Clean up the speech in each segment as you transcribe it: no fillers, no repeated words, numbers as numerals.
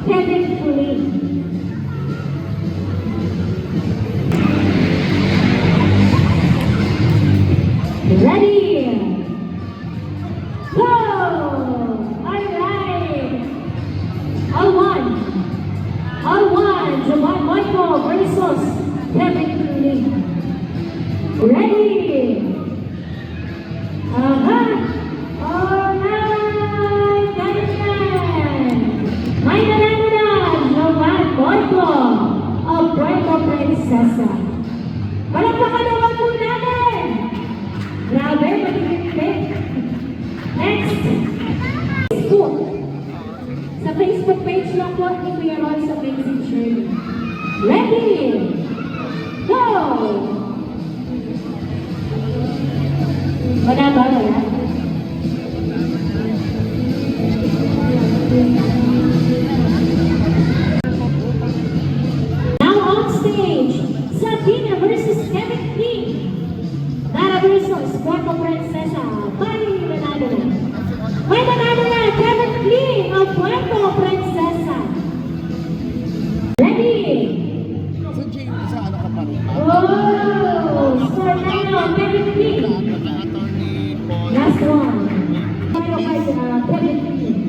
Kevin Puli. Ready? Go! Alright! All one, Juan Michael versus Kevin Puli. Ready? Alright, ganyan! May nananunod, Juan Michael of Puerto Princesa. Palakpakan naman po natin! Grabe, matitipid. Next, Facebook. Sa Facebook page lang po ni Kuya Ron sa Basic Shirley. Ready? Go! Wala ba? Wala? Now on stage, Sabina versus Kevin King. Dara versus Puerto Princesa. May nanalo na Kevin King of Puerto Princesa. Ready? Sa James, sa ano ka pa rin? Oh! Score na yun, Kevin King. Last one. Tayo kay Kevin King.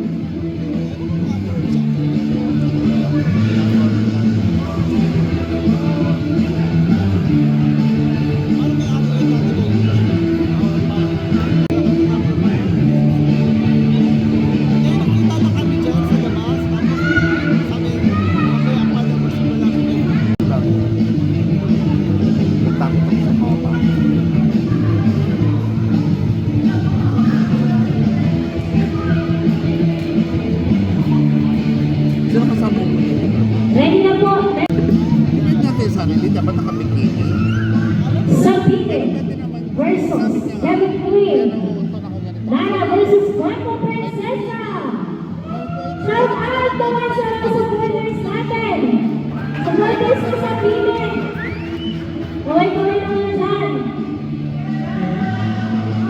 Ready na po. Tingnan natin sa akin, hindi dapat nakabikini. Sabine versus Kevin Queen. Nana versus Puerto Princesa. Shout out naman sa supporters natin. Supporters sa Sabine. Kaway-kaway naman dyan.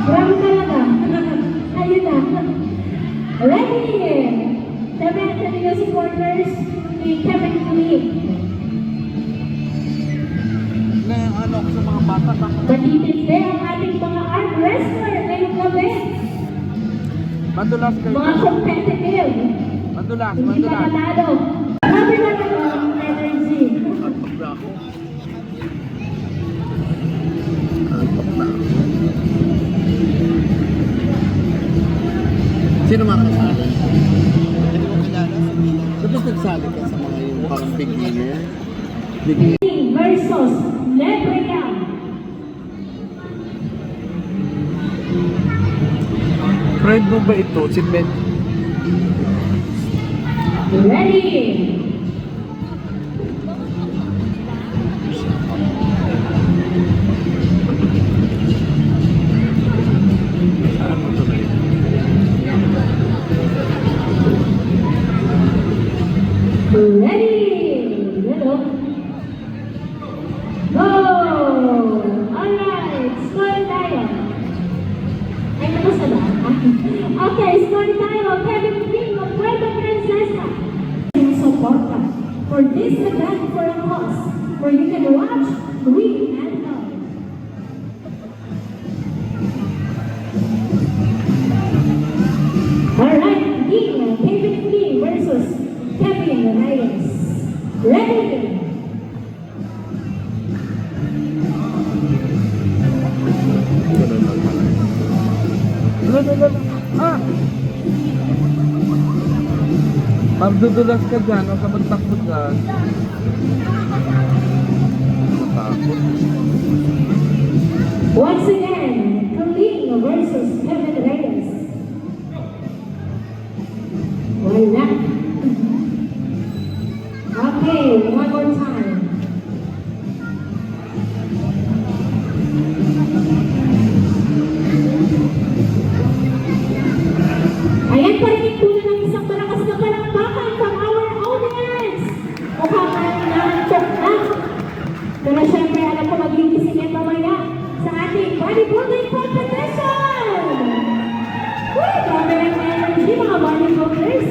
Grabe talaga. Ayun na. Ready? Sabi sa mga supporters ni Kevin Queen. Na ano ako sa mga bata, Matitindi ang ating mga arm wrestler ngayong gabi. madulas kayo. Mga competitive. Madulas, Hindi pa madulas. panalo. Sabi na lang ang energy. Bravo. Antok na. Sino makasali? Hindi mo kilala. Tapos nagsali ka sa mga yung parang beginner. Beginner. Versus Lebrea. Friend mo ba ito? Si Ben? Ready? Ano to na yun? Ready? Hello. Go! Alright, score tayo. Ay, tapos na ba? Okay, score tayo. Kevin King of Puerto Princesa. Suporta for this event for a cause where you can watch, read, and help. Alright, Kevin King versus Kevin Reyes. Ready? Ah! Magdudulas ka dyan, huwag ka magtakot dyan. Matakot. Once again, Kaling versus Kevin Reyes. Wala. Okay, one more time. Ayan, parinig po na ng isang malakas na palakpakan from our audience. Mukhang nanantok na. Pero syempre, alam ko magigising yan mamaya sa ating bodybuilding competition! Uy, grabe ng energy, mga bodybuilders!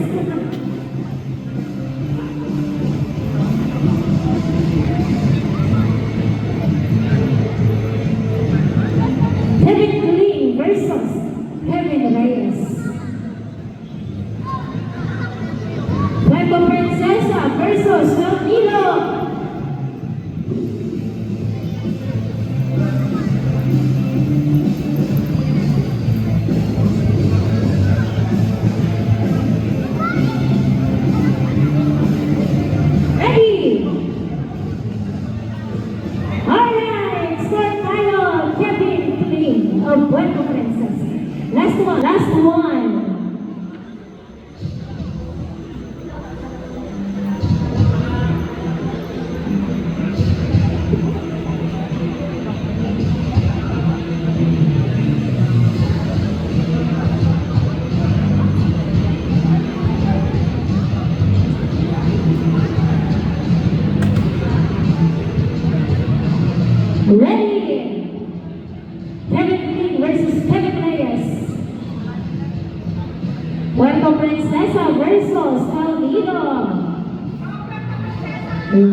Princesa versus El Nido.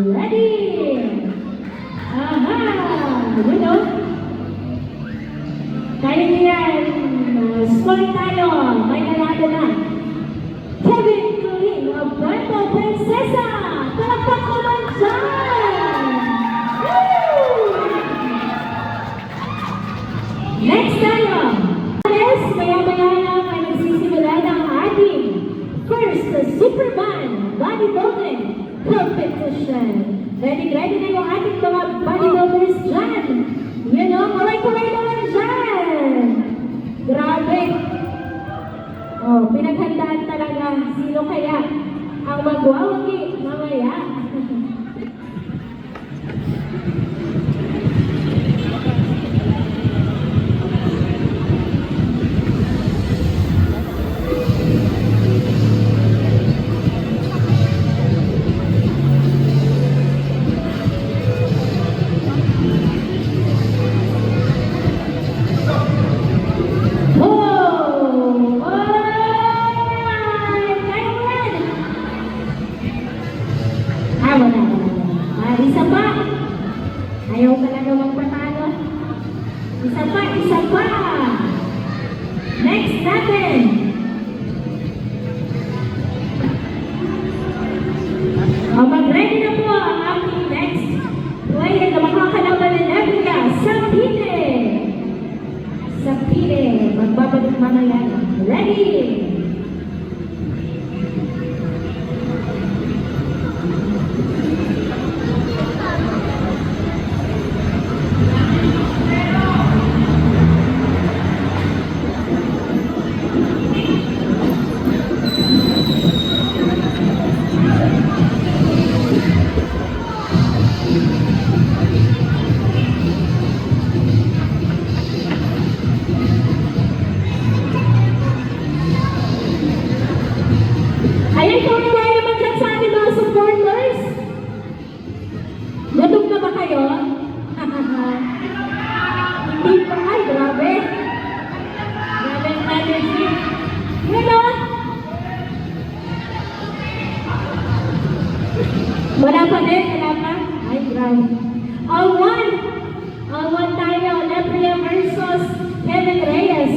Ready? Aha! You know? Kaya niyo yan. Score tayo. May nanalo na. Kevin Kuling of Puerto Princesa. Palakpak naman dyan! Woo! Next tayo. Yes, maya-maya lang ay nagsisimula ng ating first Superman bodybuilding competition. Ready na yung ating mga bodybuilders dyan. You know, kuray-kuray naman dyan. Grabe. Oh, pinaghandaan talaga. Sino kaya ang magwawagi mamaya? Isa pa. Ayaw talaga magpatalo. Isa pa, isa pa. Next natin. Mag-ready na po ang aking next player na makakalaban ng Nebula sa Pile. Sa Pile. Magbabalik mamaya. Ready? Ayan po na tayo naman dyan sa ating mga supporters. Gutom na ba kayo? Hindi pa. Ay, grabe. Grabe ang energy. Hello? Wala pa din? Wala pa? Ay, grabe. All one tayo. Lebria versus Kevin Reyes.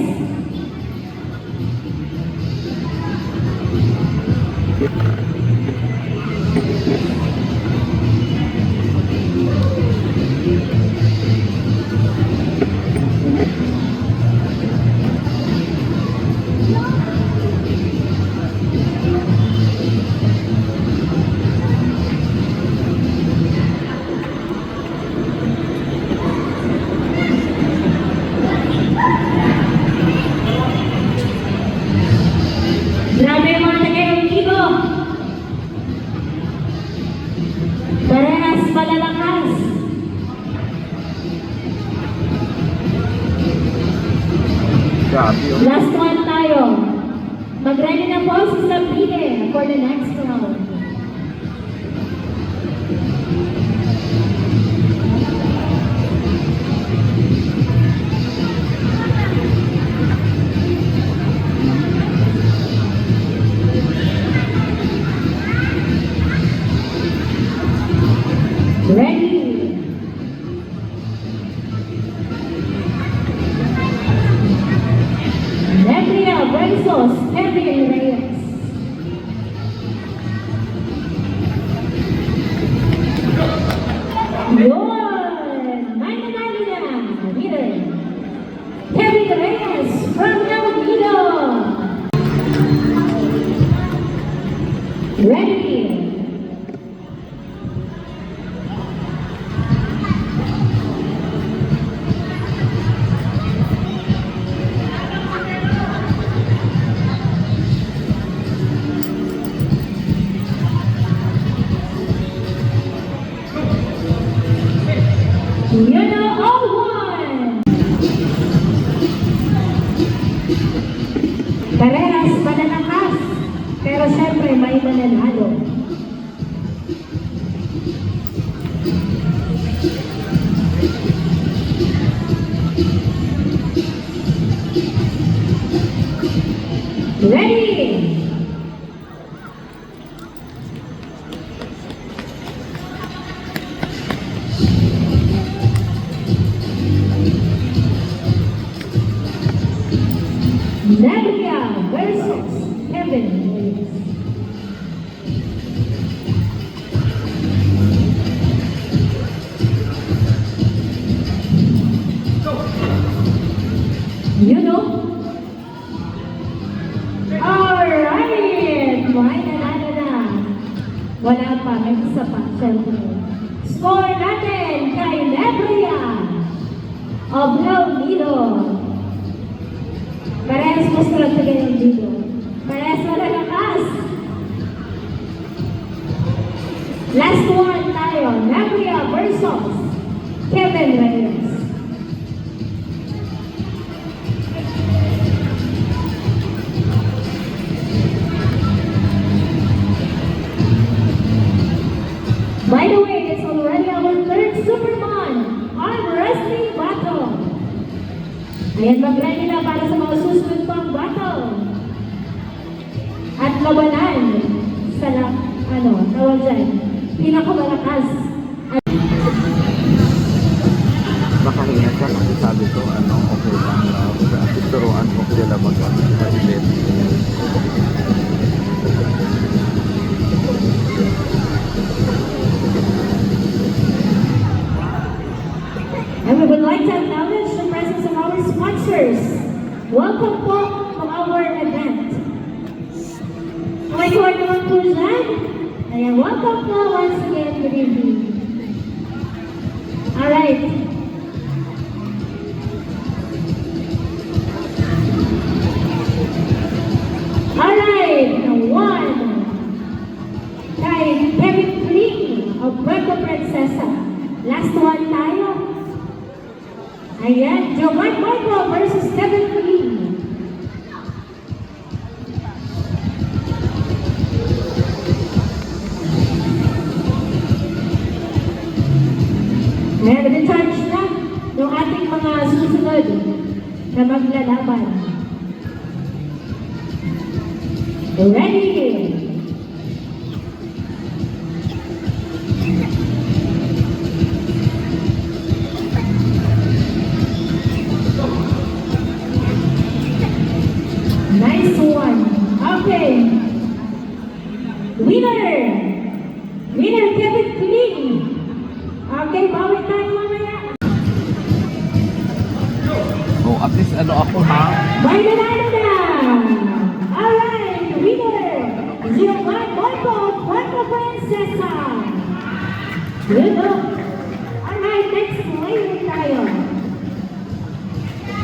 Grabe yung mga tagayong dito. Parehas malalakas. Grabe yun. Last one tayo. Mag-ready na po sa Sabine for the next round. Ready? Nebria versus Kevin Reyes. Yun! May nanalo na! Winner! Kevin Reyes from El Nido! Ready? You know, all one! Parehas mananakas, pero syempre may mananalo. Ready? Kevin Reyes. You know? Alright! May nanalo na. Wala pa, may isa pa, syempre. Score natin kay Lebria of Nido. Parehas mo sa ng Nido. Parehas malalakas. Last one tayo, Lebria versus Kevin Reyes. By the way, it's already our third Superman arm wrestling battle. Ayan, mag-ready na para sa mga susunod pang battle. At labanan sa, tawag dyan, pinakamalakas. Nakahinga siya kasi sabi ko, okay lang na turuan ko sila mag-event. And we would like to acknowledge the presence of our sponsors. Welcome po to our event. May kuha naman po dyan. Ayan, welcome po once again. Good evening. Alright. Alright, one. Kay Kevin Lee of Puerto Princesa. Last one tayo. Ayan, Jovan Marco versus Kevin Lee. Ayan, na-charge na yung ating mga susunod na maglalaban. Ready? Nice one. Okay. Winner! Winner, Kevin Lee. Okay, bawit tayo mamaya. Oh, at least ako ha? May nanalo na! Alright, winner! Giovanni Marco of Puerto Princesa. Good luck. Alright, next layer tayo.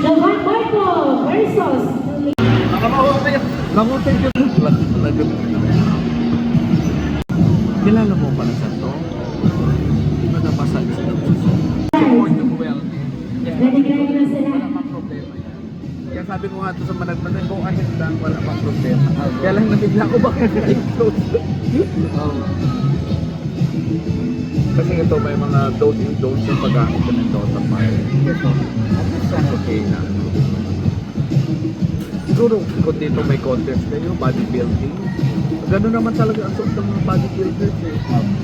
Giovanni Marco versus Nangutin ka talaga. Kilala mo pala sa to? Di ba napasag sa puso? Support yung wealthy. ready na sila. Wala pang problema yan. Kaya sabi ko nga ito sa managman, go ahead lang, wala pang problema. Kaya lang nabigla ko baka na-close. Kasi ito may mga do's and don'ts yung pag-aakit ka ng Dota Fire. That's okay na. Siguro kung dito may contest kayo, bodybuilding. Gano'n naman talaga ang suot ng mga bodybuilders eh.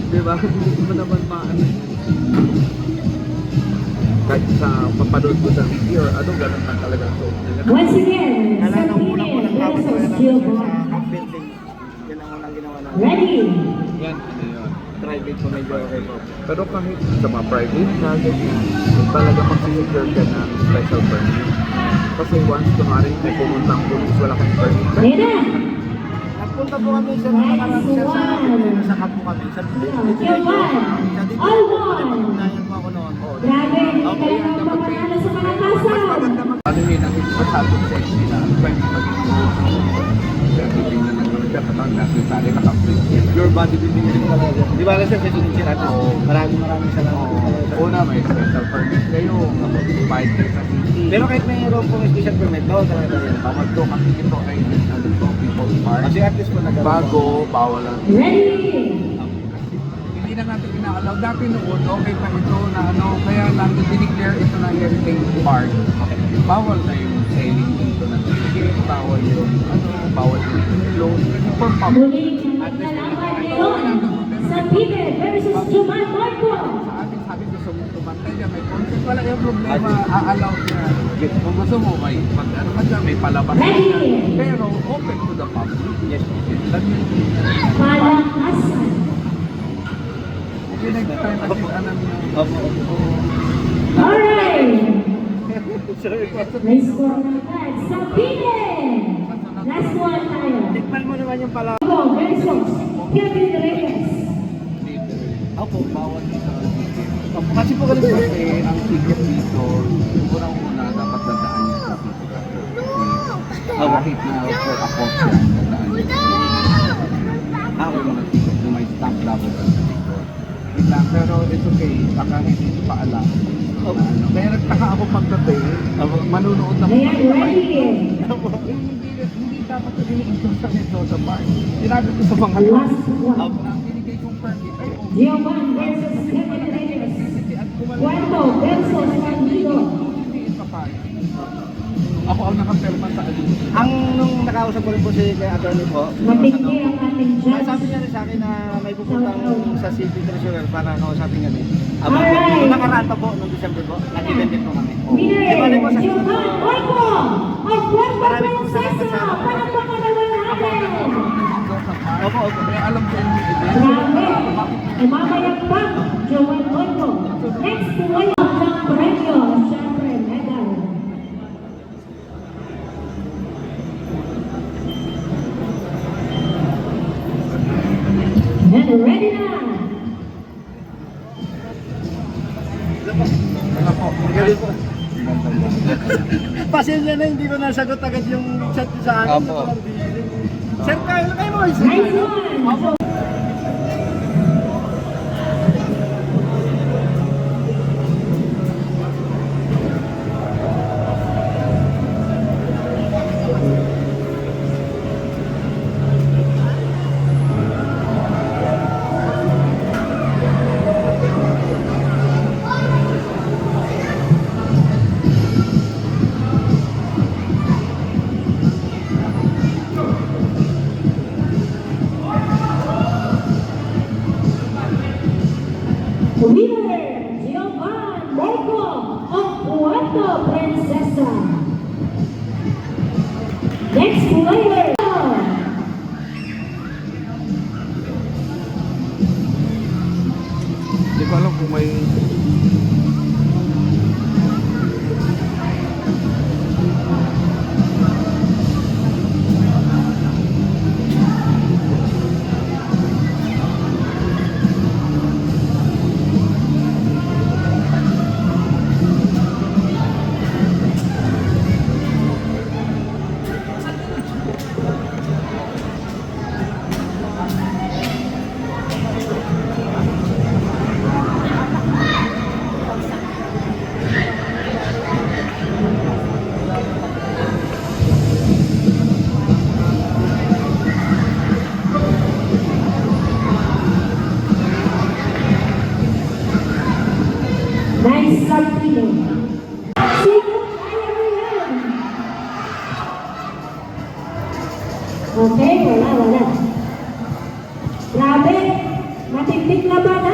Diba? Hindi mo naman maano. Kahit sa papanood ko sa video, gano'n na talaga ang suot nila. Once again, Sabine versus Giovanni. Building. Yan ang unang ginawa namin. Ready? Yan, yun. Private po medyo okay po. Pero kahit sa mga private na, ganyan, talaga mag-secure ka ng special permit. Kasi once kumari may pumuntang police, wala kang permit. Ayan na! Nagpunta po kami sa mga marami sa kampo kami. Sa Giovanni! All one! Nayan po ako noon. Grabe, hindi kayo nang pamanalo sa mga kasal. Ano yun ang masyadong sexy na pwede maging everything na nagawin ka, katawag natin sa akin nakaprint. Your bodybuilding rin talaga. Di ba kasi sa Suninsin natin? Maraming salamat. Una, may special permit kayo, kapag kayo sa city. Pero kahit mayroon pong special permit, bawal talaga yan. Bawal to kasi ito ay People's Park. Kasi at least po nagkaroon. Bago, bawal ang Ready? hindi na natin inaalaw. Dati noon, okay pa ito na kaya lang dineclare ito na heritage park. Bawal na yung sailing dito ng ticket, bawal yung bawal yung close. For public. Muling maglalaban ngayon sa Sabine versus Giovanni Marco. Sa ating sabi gusto mo tumantay dyan, may concept, wala yung problema, aalaw niya. Kung gusto mo, may palabas Ready? pero open to the public. Yes. Lang yun. Malakasan. Hindi nag-time natin alam niyo. Opo. Alright. Sorry po. May score na agad. Sabine. Last one tayo. Tikman mo naman yung pala. Go versus Kevin Reyes. Opo. Bawal dito. Opo. Kasi po ganun po. Kasi ang ticket dito, unang-una dapat dadaan niya sa physical. Kahit na for a cost yan, dadaan niya. Ako yung mga ticket na may stamp dapat sa likod. Wait lang, pero it's okay. Baka hindi ko pa alam. Kaya nagtaka ako pagdating, manunood na Ayan, ready. Hindi dapat ko ini-endorse sa nito sa park. Sinabi ko sa mga Last one. ang binigay kong permit ay okay. Giovanni versus Kevin Reyes. At kumala Cuarto versus Bandido. hindi ipapayag. Ako ang nakapirma sa alin. Ang nung nakausap ko rin po si attorney po, Matindi ang ating judge. sabi niya rin sa akin na may pupuntang sa city treasurer para kausapin kami. Alright. Nung nakaraan pa po, noong December po, nag-event din po kami. Di ba rin po Winner, sa Giovanni Oico of Puerto Maraming po Princesa. salamat sa- Palakpakan naman natin. Opo, opo. Kaya alam ko yung event. Grabe. Umamayag pa, Giovanni Oico. Next po ay ang premyo. Siyempre, medal. And ready na. Wala po. Ganun po. Pasensya na, hindi ko nasagot agad yung chat sa akin. Opo. Sir, kayo mo. Nice one. Winner, Giovanni Oico of Puerto Princesa. Next player. Hindi ko alam kung may Nice Saltino. Sigot tayo yan. Okay, wala. Grabe, matinding laban ha.